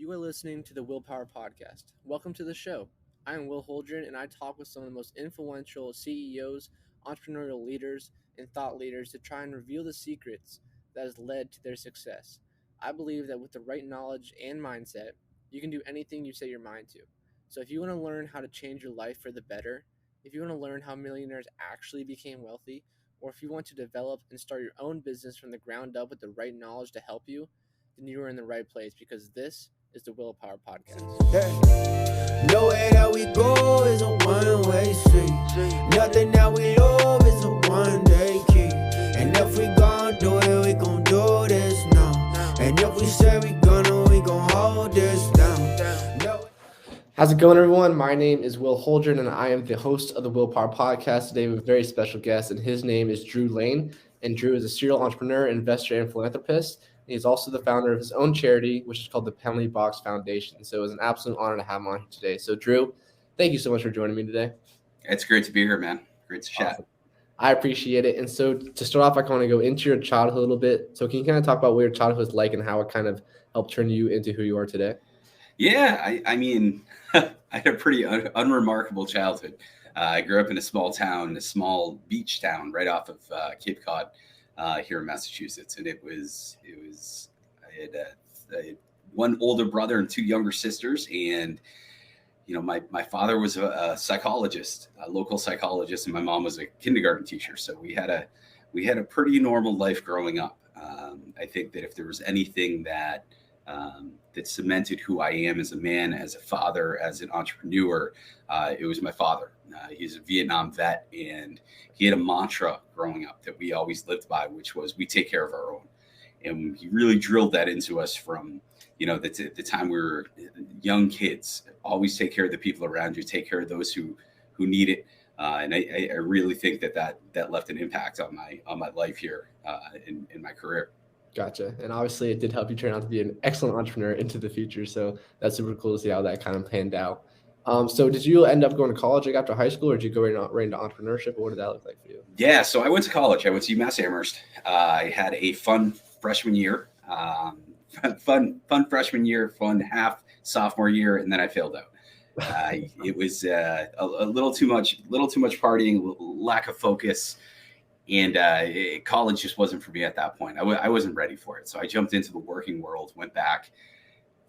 You are listening to the Willpower Podcast. Welcome to the show. I am Will Holdren, and I talk with some of the most influential CEOs, entrepreneurial leaders, and thought leaders to try and reveal the secrets that has led to their success. I believe that with the right knowledge and mindset, you can do anything you set your mind to. So if you want to learn how to change your life for the better, if you want to learn how millionaires actually became wealthy, or if you want to develop and start your own business from the ground up with the right knowledge to help you, then you are in the right place because this is the Willpower Podcast. Nowhere that we go is a one-way street. Nothing that we love is a one-day key. And if we gon' do it, we gon' do this now. And if we say we gon' hold this down. How's it going, everyone? My name is Will Holdren, and I am the host of the Willpower Podcast. Today we have a very special guest, and his name is Drew Laine. And Drew is a serial entrepreneur, investor, and philanthropist. He's also the founder of his own charity, which is called the Penalty Box Foundation. So it was an absolute honor to have him on here today. So Drew, thank you so much for joining me today. It's great to be here, man. Great to chat. Awesome. I appreciate it. And so to start off, I want to go into your childhood a little bit. So can you kind of talk about what your childhood was like and how it kind of helped turn you into who you are today? Yeah, I mean, I had a pretty unremarkable childhood. I grew up in a small town, a small beach town right off of Cape Cod. Here in Massachusetts, and I had one older brother and two younger sisters, and my father was a psychologist, a local psychologist, and my mom was a kindergarten teacher. So we had a pretty normal life growing up. I think that if there was anything that cemented who I am as a man, as a father, as an entrepreneur, it was my father. He's a Vietnam vet, and he had a mantra growing up that we always lived by, which was we take care of our own. And he really drilled that into us from, the time we were young kids. Always take care of the people around you, take care of those who need it. And I really think that left an impact on my life here in my career. Gotcha. And obviously it did help you turn out to be an excellent entrepreneur into the future. So that's super cool to see how that kind of panned out. So did you end up going to college after high school, or did you go right into entrepreneurship, or what did that look like for you? Yeah, so I went to college. I went to UMass Amherst. I had a fun freshman year, fun freshman year, fun half sophomore year, and then I failed out. It was a little too much partying, lack of focus, and college just wasn't for me at that point. I wasn't ready for it, so I jumped into the working world, went back,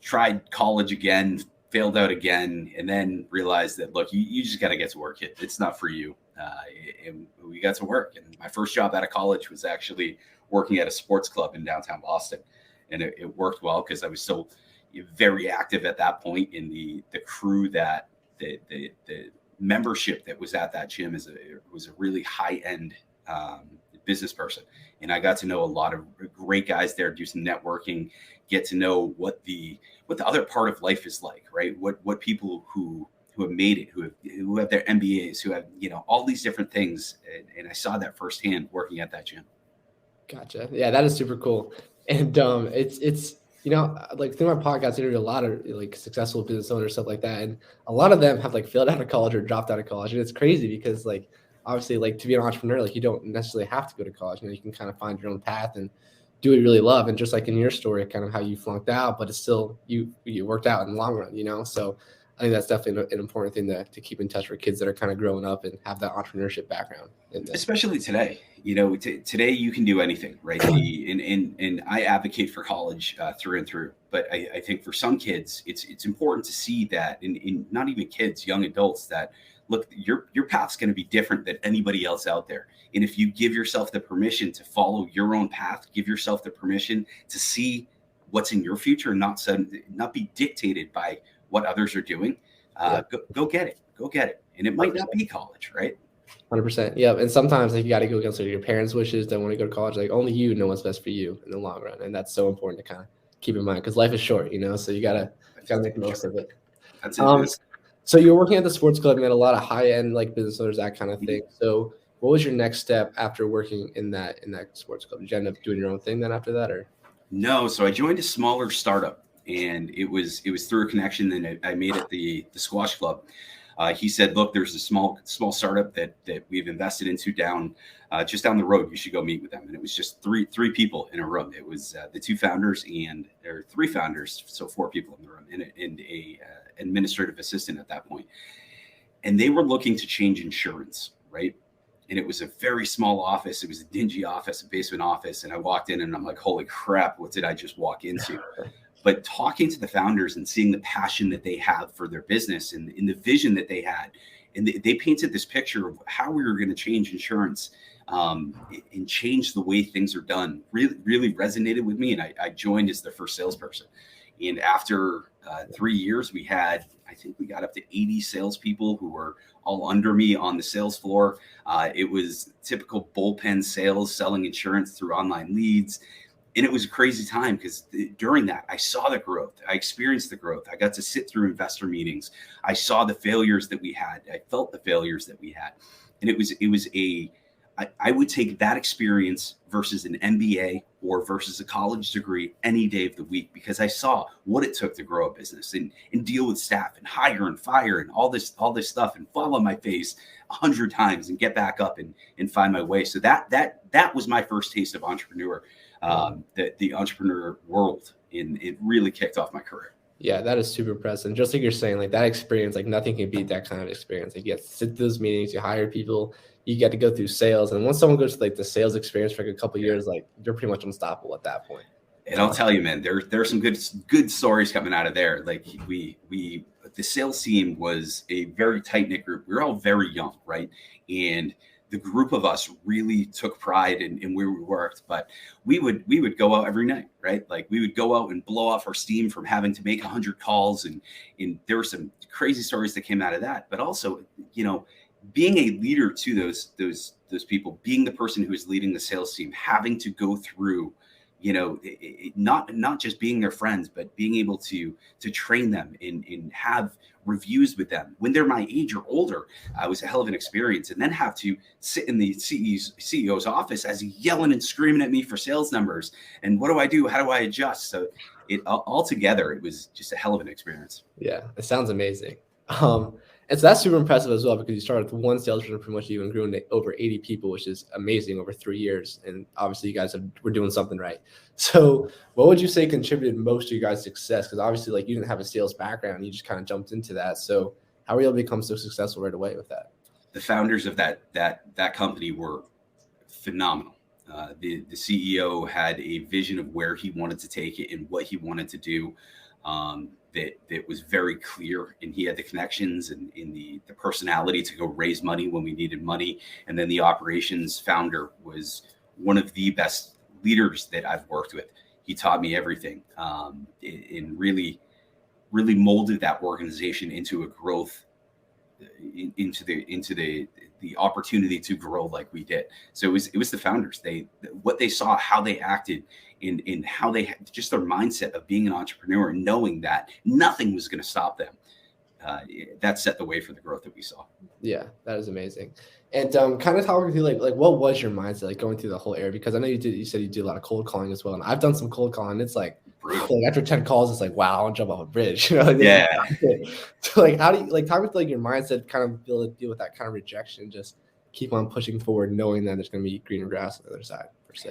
tried college again, failed out again, and then realized that, look, you just got to get to work. It's not for you. And we got to work. And my first job out of college was actually working at a sports club in downtown Boston. And it worked well because I was still very active at that point in the crew that the membership that was at that gym was a really high-end business person. And I got to know a lot of great guys there, do some networking, get to know what the other part of life is like, right? What people who have made it, who have their MBAs, who have, all these different things. And I saw that firsthand working at that gym. Gotcha. Yeah, that is super cool. And it's like through my podcast, I interview a lot of like successful business owners, stuff like that. And a lot of them have like failed out of college or dropped out of college. And it's crazy because like, obviously, like to be an entrepreneur, like you don't necessarily have to go to college. You can kind of find your own path and do what you really love. And just like in your story, kind of how you flunked out, but it's still you worked out in the long run, So I think that's definitely an important thing to keep in touch for kids that are kind of growing up and have that entrepreneurship background. Especially today, today you can do anything, right? And I advocate for college through and through. But I think for some kids, it's important to see that in not even kids, young adults, that look, your path's going to be different than anybody else out there. And if you give yourself the permission to follow your own path, give yourself the permission to see what's in your future and not be dictated by what others are doing, go get it. Go get it. And it might not be college, right? 100%. Yeah. And sometimes like you got to go against your parents' wishes. Don't want to go to college. Like only you know what's best for you in the long run. And that's so important to kind of keep in mind because life is short, so you gotta make the most of it. That's it. So you're working at the sports club, you had a lot of high-end like business owners, that kind of thing. So what was your next step after working in that sports club? Did you end up doing your own thing then after that, or? No. So I joined a smaller startup, and it was through a connection that I made at the squash club. He said, look, there's a small startup that we've invested into just down the road. You should go meet with them. And it was just three people in a room. It was the two founders or three founders, so four people in the room, and a administrative assistant at that point. And they were looking to change insurance, right? And it was a very small office. It was a dingy office, a basement office. And I walked in and I'm like, holy crap, what did I just walk into? But talking to the founders and seeing the passion that they have for their business and the vision that they had, and they painted this picture of how we were going to change insurance and change the way things are done, really resonated with me. And I joined as their first salesperson. And after 3 years, I think we got up to 80 salespeople who were all under me on the sales floor. It was typical bullpen sales, selling insurance through online leads. And it was a crazy time because during that, I saw the growth. I experienced the growth. I got to sit through investor meetings. I saw the failures that we had. I felt the failures that we had. And I would take that experience versus an MBA or versus a college degree any day of the week, because I saw what it took to grow a business and deal with staff and hire and fire and all this stuff and fall on my face 100 times and get back up and find my way. So that was my first taste of entrepreneur, the entrepreneur world. And it really kicked off my career. Yeah, that is super impressive. Just like you're saying, like that experience, like nothing can beat that kind of experience. Like you get to sit through those meetings, you hire people, you get to go through sales. And once someone goes to like the sales experience for like a couple of years, like you're pretty much unstoppable at that point. And I'll tell you, man, there's some good stories coming out of there. Like the sales team was a very tight knit group. We were all very young, right? And the group of us really took pride in where we worked, but we would go out every night, right? Like we would go out and blow off our steam from having to make 100 calls. And there were some crazy stories that came out of that, but also, being a leader to those people, being the person who is leading the sales team, having to go through, not just being their friends, but being able to train them and have reviews with them when they're my age or older, was a hell of an experience. And then have to sit in the CEO's office as he's yelling and screaming at me for sales numbers. And what do I do? How do I adjust? So altogether, it was just a hell of an experience. Yeah, it sounds amazing. And so that's super impressive as well, because you started with one salesperson pretty much, you and grew into over 80 people, which is amazing over 3 years. And obviously you guys were doing something right. So what would you say contributed most to your guys' success? Because obviously like you didn't have a sales background, you just kind of jumped into that. So how were you able to become so successful right away with that? The founders of that company were phenomenal. The CEO had a vision of where he wanted to take it and what he wanted to do. That was very clear, and he had the connections and in the personality to go raise money when we needed money. And then the operations founder was one of the best leaders that I've worked with. He taught me everything, and really molded that organization into a growth, into the opportunity to grow like we did. So it was the founders. What they saw, how they acted, in how they had just their mindset of being an entrepreneur and knowing that nothing was going to stop them. That set the way for the growth that we saw. Yeah, that is amazing. And kind of talking through like what was your mindset like going through the whole area? Because I know you said you did a lot of cold calling as well, and I've done some cold calling. It's like after 10 calls, it's like, wow, I want to jump off a bridge. Yeah. So like, how do you like talk with like your mindset, kind of be able to deal with that kind of rejection, just keep on pushing forward, knowing that there's going to be greener grass on the other side?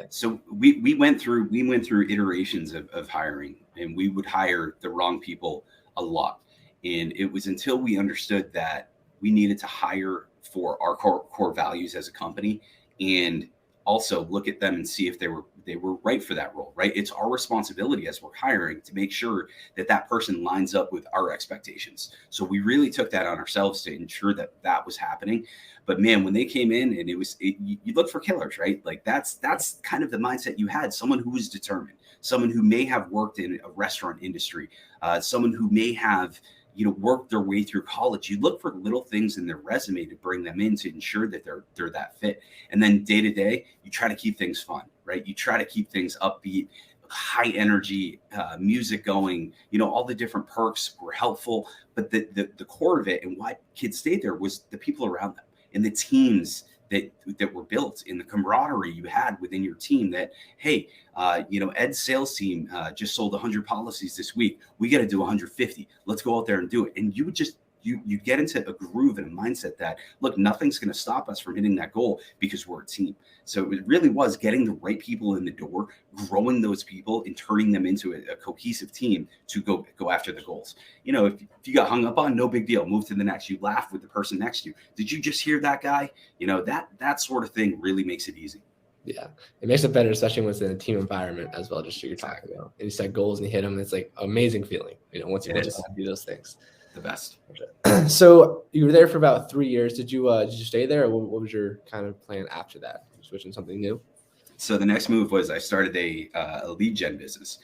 So we went through iterations of hiring, and we would hire the wrong people a lot. And it was until we understood that we needed to hire for our core values as a company, and also look at them and see if they were right for that role, right? It's our responsibility as we're hiring to make sure that person lines up with our expectations. So we really took that on ourselves to ensure that was happening. But man, when they came in, and you look for killers, right? Like that's kind of the mindset you had. Someone who was determined, someone who may have worked in a restaurant industry, someone who may have worked their way through college. You look for little things in their resume to bring them in to ensure that they're that fit. And then day to day, you try to keep things fun, right? You try to keep things upbeat, high energy, music going, all the different perks were helpful. But the core of it and why kids stayed there was the people around them and the teams that were built, in the camaraderie you had within your team. That, hey, Ed's sales team just sold 100 policies this week. We got to do 150. Let's go out there and do it. And you would just you get into a groove and a mindset that, look, nothing's going to stop us from hitting that goal because we're a team. So it really was getting the right people in the door, growing those people and turning them into a cohesive team to go after the goals. If you got hung up on, no big deal, move to the next. You laugh with the person next to you. Did you just hear that guy? That sort of thing really makes it easy. Yeah, it makes it better, especially when it's in a team environment as well, just what you're talking about. And you set goals and you hit them, it's like amazing feeling, once you do those things. The best. So you were there for about 3 years. Did you stay there, or what was your kind of plan after that? Switching something new? So the next move was I started a lead gen business.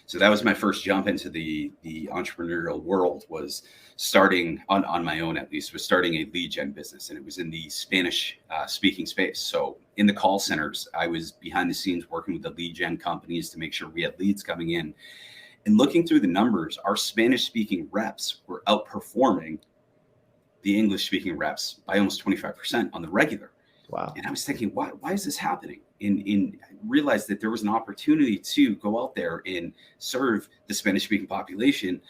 So that was my first jump into the entrepreneurial world, was starting on my own, at least, was starting a lead gen business. And it was in the Spanish speaking space. So in the call centers, I was behind the scenes working with the lead gen companies to make sure we had leads coming in. And looking through the numbers, our Spanish speaking reps were outperforming the English speaking reps by almost 25% on the regular. Wow. And I was thinking, why is this happening? And realized that there was an opportunity to go out there and serve the Spanish speaking population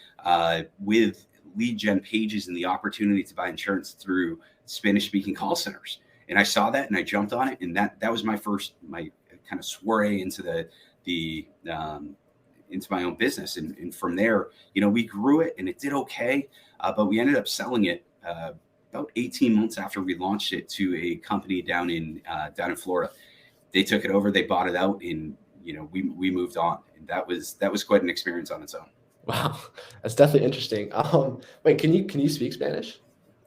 with lead gen pages and the opportunity to buy insurance through Spanish speaking call centers. And I saw that and I jumped on it. And that was my kind of soiree into into my own business. And from there, we grew it and it did okay. But we ended up selling it about 18 months after we launched it to a company down in Florida. They took it over, they bought it out, and we moved on. And that was quite an experience on its own. Wow, that's definitely interesting. Wait, can you speak Spanish?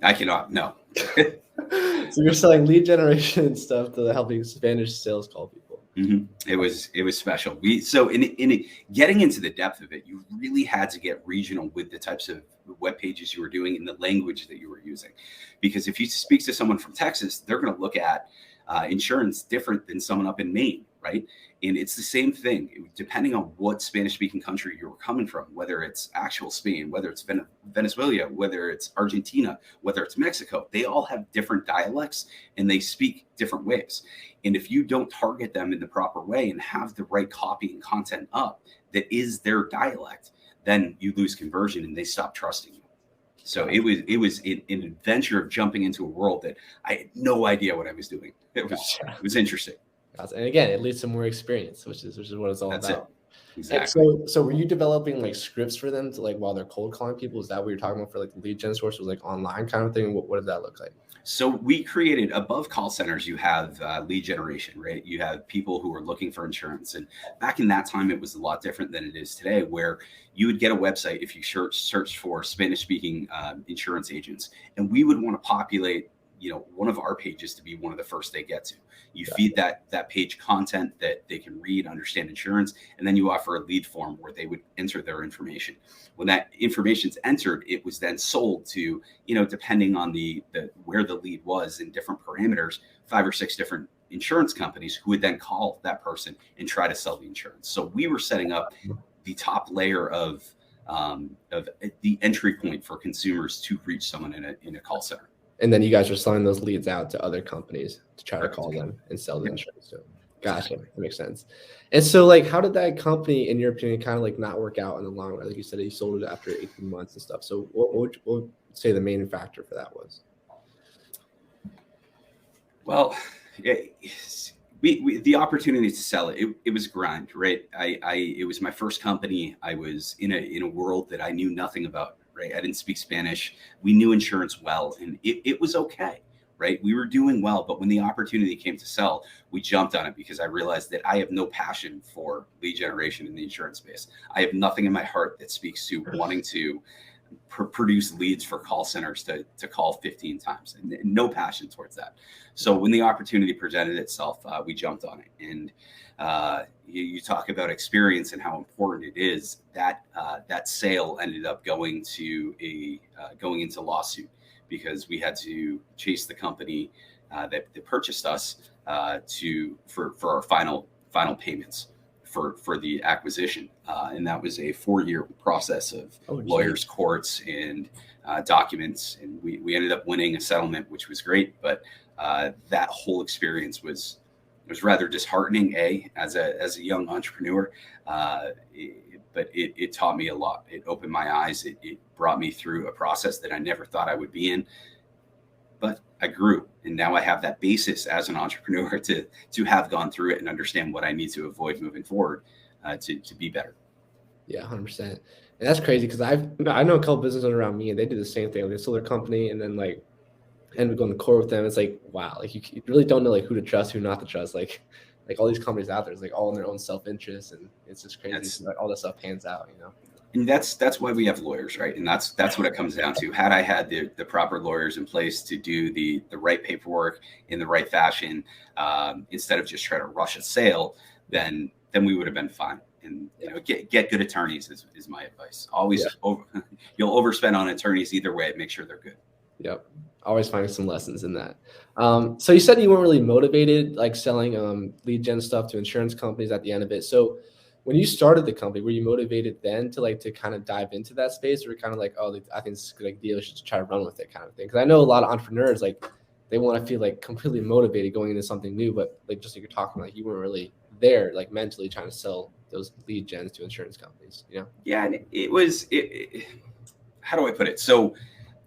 I cannot. No. So you're selling lead generation stuff to helping Spanish sales call people. Mm-hmm. It was special. So in getting into the depth of it, you really had to get regional with the types of web pages you were doing and the language that you were using, because if you speak to someone from Texas, they're going to look at insurance different than someone up in Maine, right? And it's the same thing, depending on what Spanish-speaking country you were coming from, whether it's actual Spain, whether it's Venezuela, whether it's Argentina, whether it's Mexico. They all have different dialects and they speak different ways. And if you don't target them in the proper way and have the right copy and content up that is their dialect, then you lose conversion and they stop trusting you. So it was an adventure of jumping into a world that I had no idea what I was doing. It was interesting. And again, it leads to more experience, which is what it's all That's about. It. Exactly. So were you developing like scripts for them to while they're cold calling people? Is that what you're talking about for the lead gen source? Was online kind of thing? What did that look like? So we created, above call centers, you have lead generation, right? You have people who are looking for insurance. And back in that time, it was a lot different than it is today, where you would get a website if you search for Spanish speaking insurance agents, and we would want to populate one of our pages to be one of the first they get to. You feed that page content that they can read, understand insurance, and then you offer a lead form where they would enter their information. When that information's entered, it was then sold to, depending on the where the lead was in different parameters, 5 or 6 different insurance companies who would then call that person and try to sell the insurance. So we were setting up the top layer of the entry point for consumers to reach someone in a call center. And then you guys are selling those leads out to other companies to try to call them and sell the insurance to them. Gotcha. That makes sense. And so how did that company, in your opinion, kind of not work out in the long run? Like you said, you sold it after 18 months and stuff. So what would you say the main factor for that was? Well, we the opportunity to sell it was grind, right? It was my first company. I was in a world that I knew nothing about. Right. I didn't speak Spanish. We knew insurance well, and it was okay. Right. We were doing well. But when the opportunity came to sell, we jumped on it because I realized that I have no passion for lead generation in the insurance space. I have nothing in my heart that speaks to wanting to produce leads for call centers to call 15 times, and no passion towards that. So when the opportunity presented itself, we jumped on it. And you talk about experience and how important it is. That sale ended up going into lawsuit because we had to chase the company that purchased us for our final payments for the acquisition, and that was a 4-year process of lawyers, courts, and documents. And we ended up winning a settlement, which was great. But that whole experience was rather disheartening, as a young entrepreneur. but it taught me a lot. It opened my eyes. It brought me through a process that I never thought I would be in, but I grew. And now I have that basis as an entrepreneur to have gone through it and understand what I need to avoid moving forward to be better. Yeah, 100%. And that's crazy because I know a couple business owners around me and they do the same thing. They sold their company and then like ended up going to court with them. It's like, wow, like you really don't know like who to trust, who not to trust. Like all these companies out there, it's like all in their own self-interest, and it's just crazy. Like all that stuff pans out, you know. And that's why we have lawyers, right? And that's what it comes down to. Had I had the proper lawyers in place to do the right paperwork in the right fashion, instead of just trying to rush a sale, then we would have been fine. And get good attorneys is my advice. Always you'll overspend on attorneys either way. Make sure they're good. Yep. Always finding some lessons in that. So you said you weren't really motivated, like selling lead gen stuff to insurance companies at the end of it. So when you started the company, were you motivated then to kind of dive into that space, or kind of like, oh, I think it's a good idea, should try to run with it kind of thing? Because I know a lot of entrepreneurs, like they want to feel like completely motivated going into something new, but like just like you're talking, like you weren't really there, like mentally trying to sell those lead gens to insurance companies, you know? Yeah, and it was how do I put it? So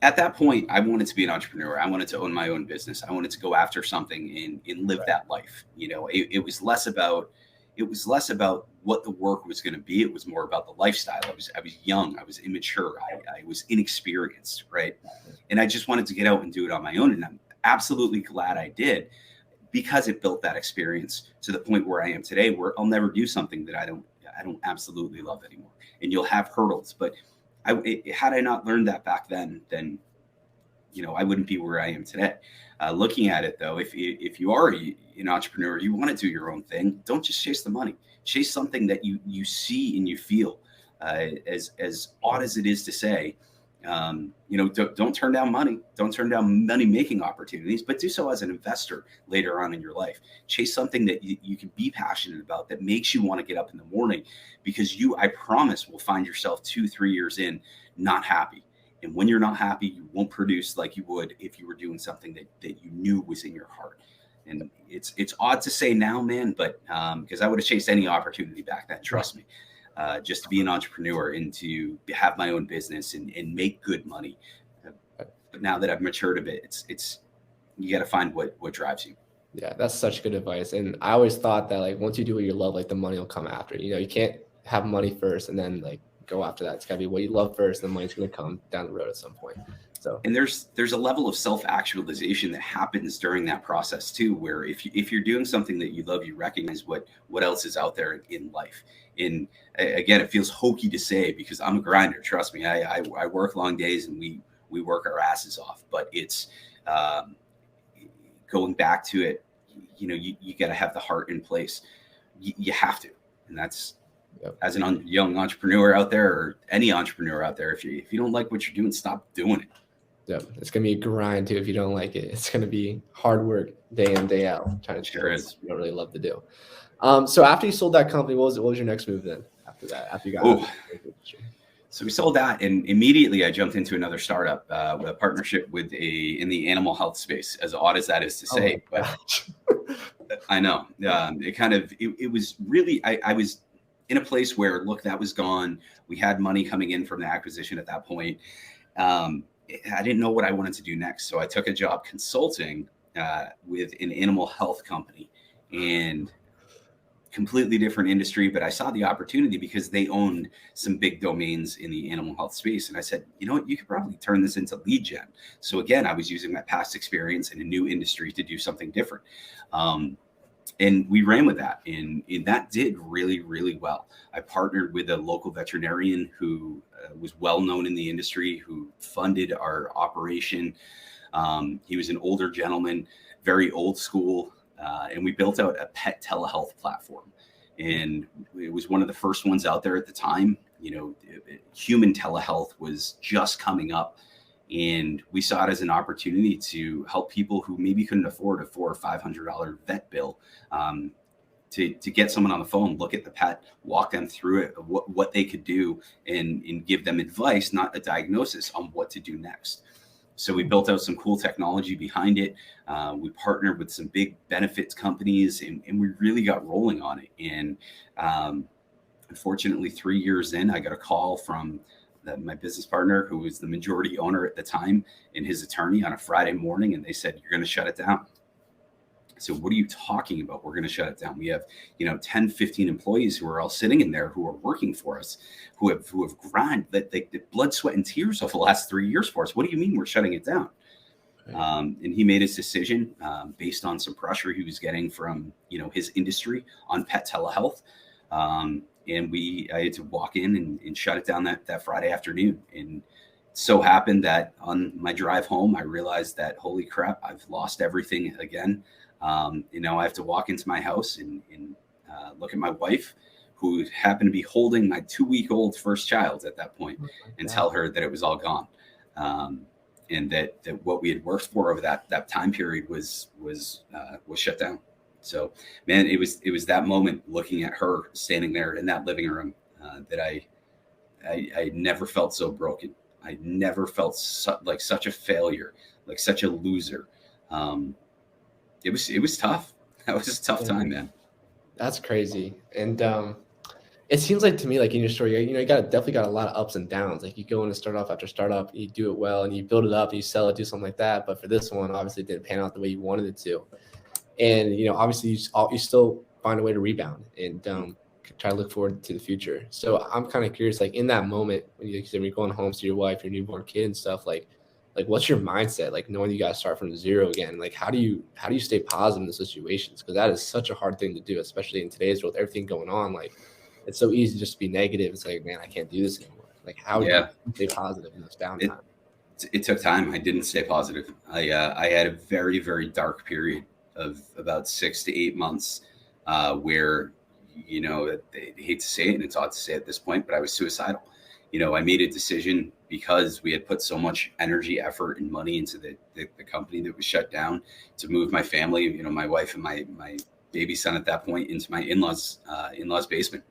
at that point, I wanted to be an entrepreneur. I wanted to own my own business. I wanted to go after something and live that life. It was less about what the work was going to be. It was more about the lifestyle. I was young. I was immature. I was inexperienced, right? And I just wanted to get out and do it on my own. And I'm absolutely glad I did, because it built that experience to the point where I am today, where I'll never do something that I don't absolutely love anymore. And you'll have hurdles, but had I not learned that back then I wouldn't be where I am today. Looking at it though, if you are an entrepreneur, you want to do your own thing, don't just chase the money. Chase something that you see and you feel. As odd as it is to say, don't turn down money. Don't turn down money making opportunities, but do so as an investor later on in your life. Chase something that you can be passionate about, that makes you want to get up in the morning, because I promise, will find yourself 2-3 years in not happy. And when you're not happy, you won't produce like you would if you were doing something that you knew was in your heart. And it's odd to say now, man, but because I would have chased any opportunity back then, trust me. Just to be an entrepreneur and to have my own business and make good money. But now that I've matured a bit, it's you got to find what drives you. Yeah, that's such good advice. And I always thought that like once you do what you love, like the money will come after. You can't have money first and then like go after that. It's got to be what you love first, and the money's going to come down the road at some point. So, and there's a level of self-actualization that happens during that process too, where if you're doing something that you love, you recognize what else is out there in life. And again, it feels hokey to say because I'm a grinder. Trust me, I work long days and we work our asses off. But it's going back to it. You got to have the heart in place. You have to, and that's. Yep. As a young entrepreneur out there, or any entrepreneur out there, if you don't like what you're doing, stop doing it. Yep. It's going to be a grind too if you don't like it. It's going to be hard work day in, day out, trying to do what you don't really love to do. So after you sold that company, what was your next move then after that? After you got So we sold that, and immediately I jumped into another startup with a partnership in the animal health space, as odd as that is to say. But I know it was really, I was in a place where, look, that was gone. We had money coming in from the acquisition at that point. I didn't know what I wanted to do next. So I took a job consulting with an animal health company, and completely different industry, but I saw the opportunity because they owned some big domains in the animal health space. And I said, you know what, you could probably turn this into lead gen. So again, I was using my past experience in a new industry to do something different. And we ran with that, and that did really, really well. I partnered with a local veterinarian who was well known in the industry, who funded our operation. He was an older gentleman, very old school, and we built out a pet telehealth platform. And it was one of the first ones out there at the time. Human telehealth was just coming up. And we saw it as an opportunity to help people who maybe couldn't afford a $400 or $500 vet bill, to get someone on the phone, look at the pet, walk them through it, what they could do, and give them advice, not a diagnosis, on what to do next. So we built out some cool technology behind it. We partnered with some big benefits companies, and we really got rolling on it. And Unfortunately, 3 years in, I got a call from my business partner, who was the majority owner at the time, and his attorney on a Friday morning, and they said, "You're going to shut it down." So what are you talking about? We're going to shut it down. We have, 10, 15 employees who are all sitting in there, who are working for us, who have grind that the blood, sweat, and tears over the last 3 years for us. What do you mean we're shutting it down? And he made his decision based on some pressure he was getting from, his industry on pet telehealth. And I had to walk in and shut it down that Friday afternoon. And it so happened that on my drive home, I realized that, holy crap, I've lost everything again. I have to walk into my house and look at my wife, who happened to be holding my 2-week-old first child at that point, and tell her that it was all gone. And that what we had worked for over that time period was shut down. So, man, it was that moment, looking at her standing there in that living room, that I never felt so broken. I never felt like such a failure, like such a loser. It was tough. That was a tough time, man. That's crazy. And it seems like to me, like in your story, you definitely got a lot of ups and downs. Like you go in and start off after startup, you do it well, and you build it up, you sell it, do something like that. But for this one, obviously, it didn't pan out the way you wanted it to. And obviously, you still find a way to rebound and try to look forward to the future. So I'm kind of curious, like in that moment when you're going home to your wife, your newborn kid, and stuff, like what's your mindset? Like knowing you got to start from zero again. Like how do you stay positive in the situations? Because that is such a hard thing to do, especially in today's world, everything going on. Like it's so easy just to be negative. It's like, man, I can't do this anymore. Like how do you stay positive in this downtime? It took time. I didn't stay positive. I had a very, very dark period of about 6 to 8 months where, they hate to say it, and it's odd to say at this point, but I was suicidal. I made a decision because we had put so much energy, effort, and money into the company that was shut down, to move my family, my wife and my baby son at that point, into my in-laws basement.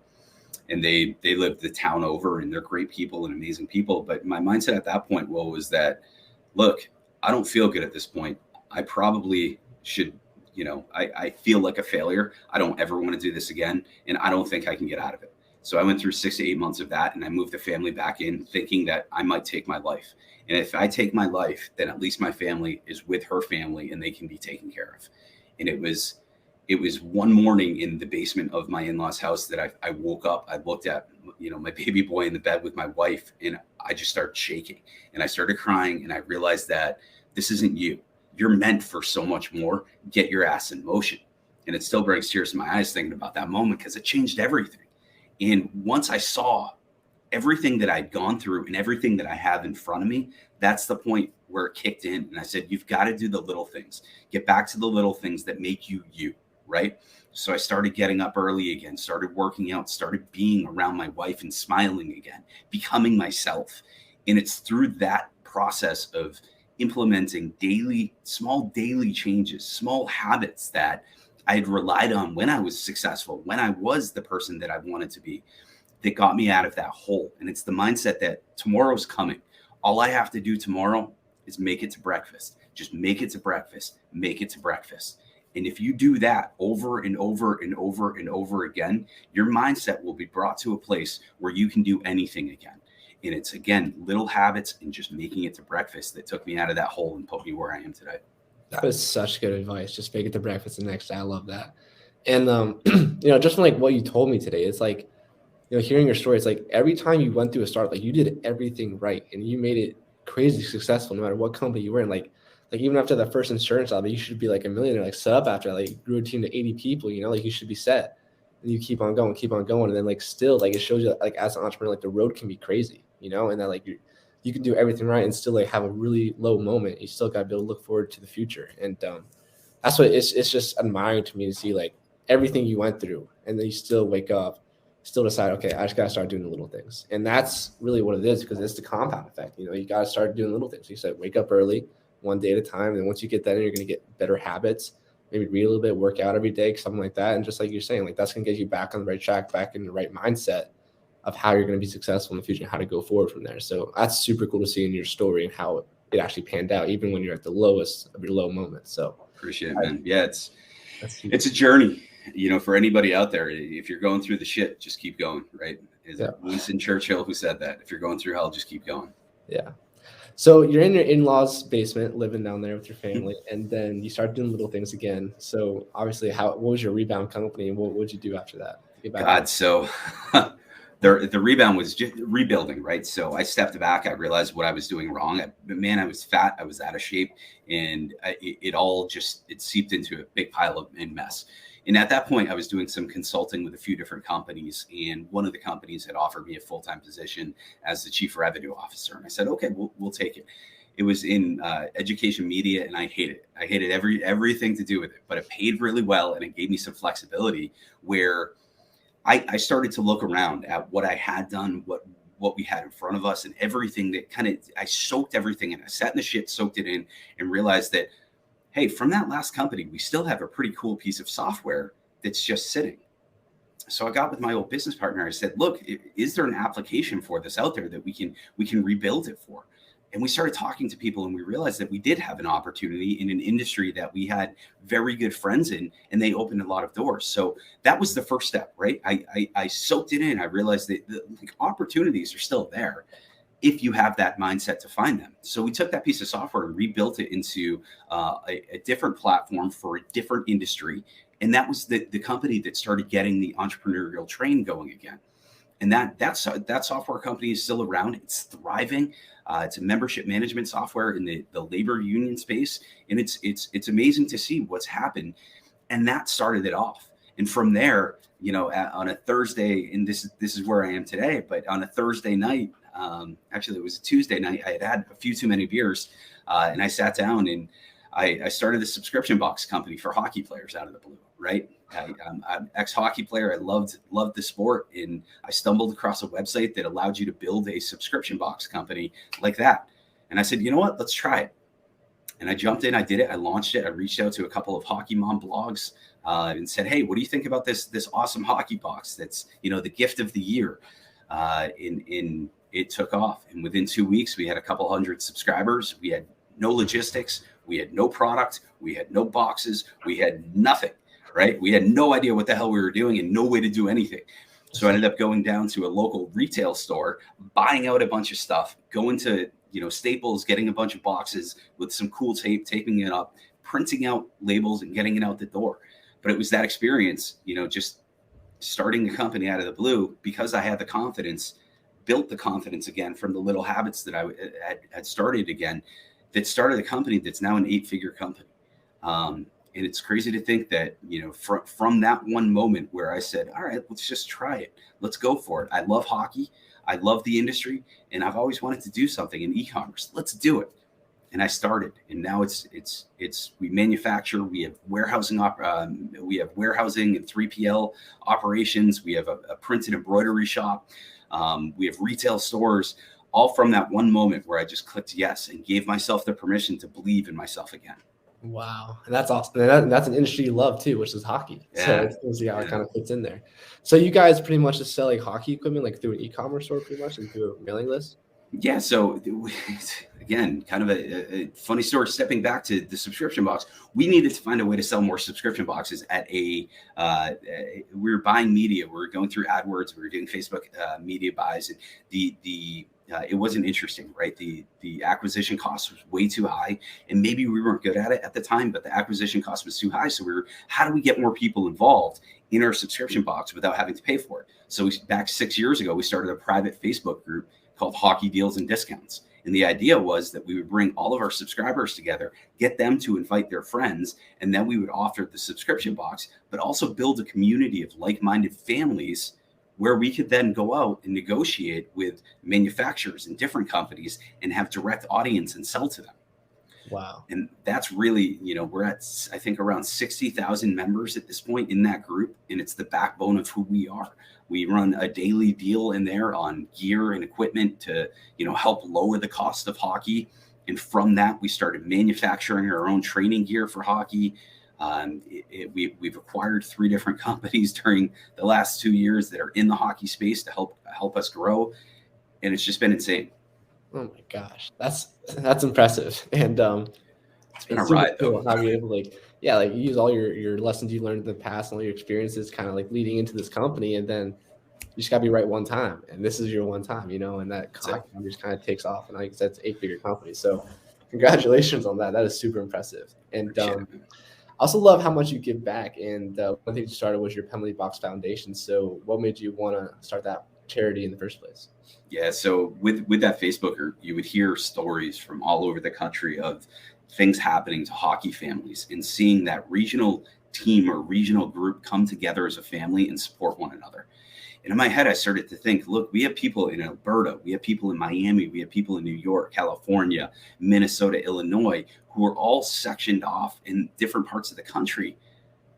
And they lived the town over, and they're great people and amazing people. But my mindset at that point, was that, look, I don't feel good at this point. I probably should, I feel like a failure. I don't ever want to do this again. And I don't think I can get out of it. So I went through 6 to 8 months of that, and I moved the family back in, thinking that I might take my life. And if I take my life, then at least my family is with her family and they can be taken care of. And it was one morning in the basement of my in-laws house that I woke up. I looked at, my baby boy in the bed with my wife, and I just started shaking, and I started crying, and I realized that this isn't you. You're meant for so much more. Get your ass in motion. And it still brings tears to my eyes thinking about that moment, because it changed everything. And once I saw everything that I'd gone through and everything that I have in front of me, that's the point where it kicked in. And I said, you've got to do the little things. Get back to the little things that make you, right? So I started getting up early again, started working out, started being around my wife and smiling again, becoming myself. And it's through that process of implementing small daily changes, small habits that I had relied on when I was successful, when I was the person that I wanted to be, that got me out of that hole. And it's the mindset that tomorrow's coming. All I have to do tomorrow is make it to breakfast. Just make it to breakfast. Make it to breakfast. And if you do that over and over and over and over again, your mindset will be brought to a place where you can do anything again. And it's, again, little habits and just making it to breakfast that took me out of that hole and put me where I am today. That was such good advice. Just make it to breakfast the next day. I love that. And, just from like what you told me today, it's like, hearing your story, it's like every time you went through a startup, like you did everything right and you made it crazy successful no matter what company you were in. Like even after that first insurance job, you should be like a millionaire, like set up after, like you grew a team to 80 people, like you should be set. And you keep on going. And then like still, like it shows you like as an entrepreneur, like the road can be crazy, and that like you can do everything right and still like have a really low moment. You still got to be able to look forward to the future. And that's what it's just admiring to me to see like everything you went through and then you still wake up, still decide, okay, I just got to start doing the little things. And that's really what it is, because it's the compound effect. You got to start doing little things. You said, wake up early, one day at a time. And then once you get that in, you're going to get better habits, maybe read a little bit, work out every day, something like that. And just like you're saying, like that's going to get you back on the right track, back in the right mindset of how you're going to be successful in the future and how to go forward from there. So that's super cool to see in your story and how it actually panned out, even when you're at the lowest of your low moments. So appreciate it, man. Yeah, it's a journey. for anybody out there, if you're going through the shit, just keep going, right? Is it Winston Churchill who said that? If you're going through hell, just keep going. Yeah. So you're in your in-laws' basement, living down there with your family, and then you start doing little things again. So obviously, what was your rebound company, and what would you do after that? So the rebound was just rebuilding, right? So I stepped back. I realized what I was doing wrong. I was fat. I was out of shape, and it all seeped into a big pile of mess. And at that point, I was doing some consulting with a few different companies, and one of the companies had offered me a full-time position as the chief revenue officer. And I said, okay, we'll take it. It was in education media, and I hated it. I hated everything to do with it, but it paid really well, and it gave me some flexibility where I started to look around at what I had done, what we had in front of us, and everything that I soaked everything in. I sat in the shit, soaked it in, and realized that, hey, from that last company, we still have a pretty cool piece of software that's just sitting. So I got with my old business partner. I said, look, is there an application for this out there that we can rebuild it for? And we started talking to people, and we realized that we did have an opportunity in an industry that we had very good friends in, and they opened a lot of doors. So that was the first step, right? I soaked it in. I realized that the opportunities are still there if you have that mindset to find them. So we took that piece of software and rebuilt it into a different platform for a different industry. And that was the company that started getting the entrepreneurial train going again. And that software company is still around. It's thriving. It's a membership management software in the labor union space. And it's amazing to see what's happened. And that started it off. And from there, on a Thursday, and this is where I am today, but on a Thursday night, actually it was a Tuesday night, I had a few too many beers, and I sat down and I started a subscription box company for hockey players out of the blue, right? I'm an ex-hockey player. I loved the sport, and I stumbled across a website that allowed you to build a subscription box company like that. And I said, you know what, let's try it. And I jumped in, I did it, I launched it. I reached out to a couple of hockey mom blogs and said, hey, what do you think about this awesome hockey box that's, the gift of the year? It took off. And within 2 weeks, we had a couple hundred subscribers. We had no logistics. We had no product. We had no boxes. We had nothing, right? We had no idea what the hell we were doing and no way to do anything. So I ended up going down to a local retail store, buying out a bunch of stuff, going to, Staples, getting a bunch of boxes with some cool tape, taping it up, printing out labels and getting it out the door. But it was that experience, just starting the company out of the blue, because I had the confidence, built the confidence again from the little habits that I had started again, that started a company that's now an 8-figure company. And it's crazy to think that, from that one moment where I said, all right, let's just try it. Let's go for it. I love hockey. I love the industry, and I've always wanted to do something in e-commerce. Let's do it. And I started, and now we manufacture, we have warehousing, we have warehousing and 3PL operations. We have a print and embroidery shop. We have retail stores, all from that one moment where I just clicked yes and gave myself the permission to believe in myself again. Wow. And that's awesome. And that's an industry you love too, which is hockey. Yeah. So it's cool to see how it kind of fits in there. So you guys pretty much just sell like hockey equipment, like through an e-commerce store pretty much and through a mailing list? Yeah. So again, kind of a funny story, stepping back to the subscription box, we needed to find a way to sell more subscription boxes we were buying media. We were going through AdWords. We were doing Facebook media buys, and it wasn't interesting, right? The acquisition cost was way too high, and maybe we weren't good at it at the time, but the acquisition cost was too high. So how do we get more people involved in our subscription box without having to pay for it? So back 6 years ago, we started a private Facebook group called Hockey Deals and Discounts. And the idea was that we would bring all of our subscribers together, get them to invite their friends, and then we would offer the subscription box, but also build a community of like-minded families where we could then go out and negotiate with manufacturers and different companies and have direct audience and sell to them. Wow. And that's really, we're at, I think, around 60,000 members at this point in that group. And it's the backbone of who we are. We run a daily deal in there on gear and equipment to, help lower the cost of hockey. And from that, we started manufacturing our own training gear for hockey. We've acquired 3 different companies during the last 2 years that are in the hockey space to help us grow. And it's just been insane. Oh my gosh. That's impressive. And It's been a super ride though. cool how you're able to like you use all your lessons you learned in the past and all your experiences kind of like leading into this company, and then you just gotta be right one time, and this is your one time, and that just kind of takes off, and like I said, it's an 8-figure company. So congratulations on that. That is super impressive. And I also love how much you give back. And one thing you started was your Penalty Box Foundation. So what made you want to start that charity in the first place? Yeah, so with that Facebooker, you would hear stories from all over the country of things happening to hockey families, and seeing that regional team or regional group come together as a family and support one another. And in my head, I started to think, look, we have people in Alberta, we have people in Miami, we have people in New York, California, Minnesota, Illinois, who are all sectioned off in different parts of the country.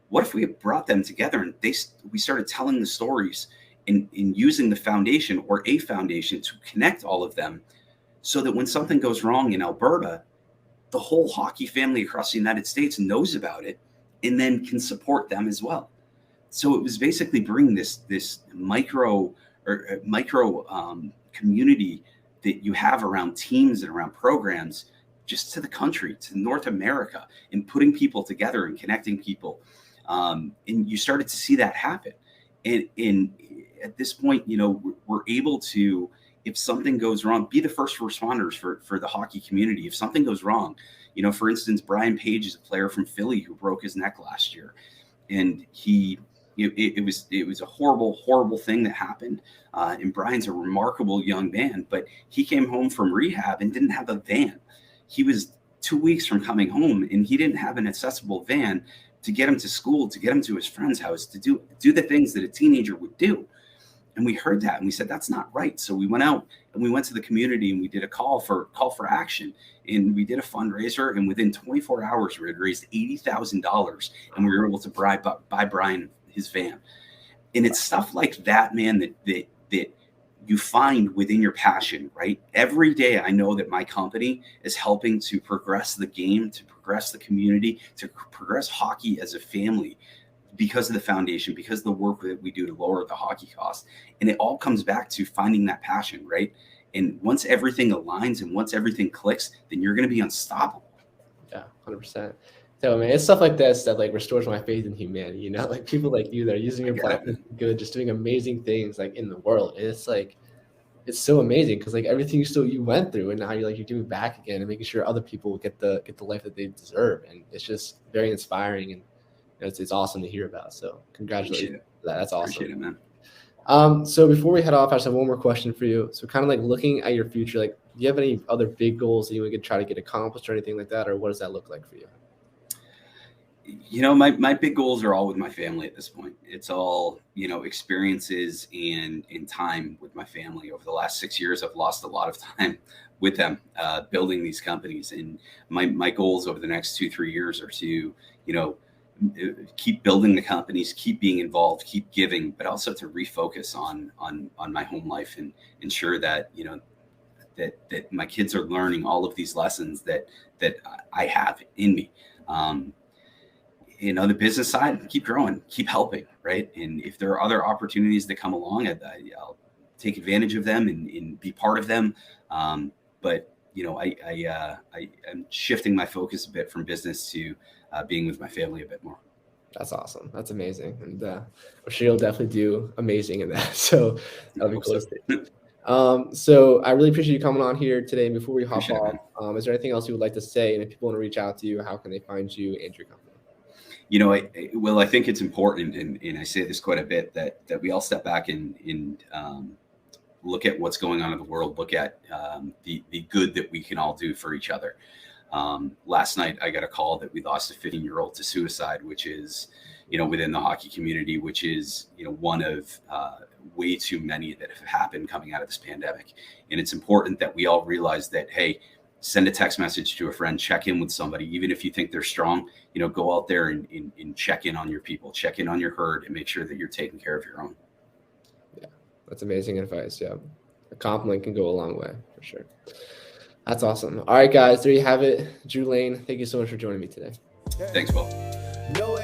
What if we brought them together and we started telling the stories in using the foundation or a foundation to connect all of them, so that when something goes wrong in Alberta, the whole hockey family across the United States knows about it and then can support them as well. So it was basically bringing this micro community that you have around teams and around programs just to the country, to North America, and putting people together and connecting people. And you started to see that happen. And at this point, we're able to, if something goes wrong, be the first responders for the hockey community. If something goes wrong, for instance, Brian Page is a player from Philly who broke his neck last year, and it was a horrible thing that happened. And Brian's a remarkable young man, but he came home from rehab and didn't have a van. He was 2 weeks from coming home, and he didn't have an accessible van to get him to school, to get him to his friend's house, to do the things that a teenager would do. And we heard that and we said, that's not right. So we went out and we went to the community and we did a call for action, and we did a fundraiser, and within 24 hours we had raised $80,000, and we were able to buy Brian his van. And it's stuff like that, man, that you find within your passion, right? Every day I know that my company is helping to progress the game, to progress the community, to progress hockey as a family, because of the foundation, because of the work that we do to lower the hockey cost. And it all comes back to finding that passion, right? And once everything aligns and once everything clicks, then you're going to be unstoppable. Yeah, 100%. So, man, it's stuff like this that like restores my faith in humanity, like people like you that are using your platform good, just doing amazing things like in the world. And it's like, it's so amazing because like everything you went through, and now you're giving back again and making sure other people get the life that they deserve. And it's just very inspiring, and it's awesome to hear about. So congratulations. That's awesome. Appreciate it, man. So before we head off, I just have one more question for you. So kind of like looking at your future, like, do you have any other big goals that you would try to get accomplished or anything like that? Or what does that look like for you? My big goals are all with my family at this point. It's all, experiences and time with my family. Over the last 6 years, I've lost a lot of time with them, building these companies. And my goals over the next 2-3 years are to, keep building the companies, keep being involved, keep giving, but also to refocus on my home life and ensure that, that my kids are learning all of these lessons that I have in me. The business side, keep growing, keep helping, right? And if there are other opportunities that come along, I'll take advantage of them and be part of them. But I'm shifting my focus a bit from business to being with my family a bit more. That's awesome. That's amazing. And I'm sure you'll definitely do amazing in that. So that'll be cool. So I really appreciate you coming on here today. And before we hop off, is there anything else you would like to say? And if people want to reach out to you, how can they find you and your company? I think it's important, and I say this quite a bit, that we all step back and look at what's going on in the world, look at the good that we can all do for each other. Last night, I got a call that we lost a 15-year-old to suicide, which is, within the hockey community, which is, one of way too many that have happened coming out of this pandemic. And it's important that we all realize that, hey, send a text message to a friend, check in with somebody, even if you think they're strong, go out there and check in on your people, check in on your herd, and make sure that you're taking care of your own. Yeah, that's amazing advice. Yeah. A compliment can go a long way for sure. That's awesome. All right, guys, there you have it. Drew Laine, thank you so much for joining me today. Thanks, Will. No,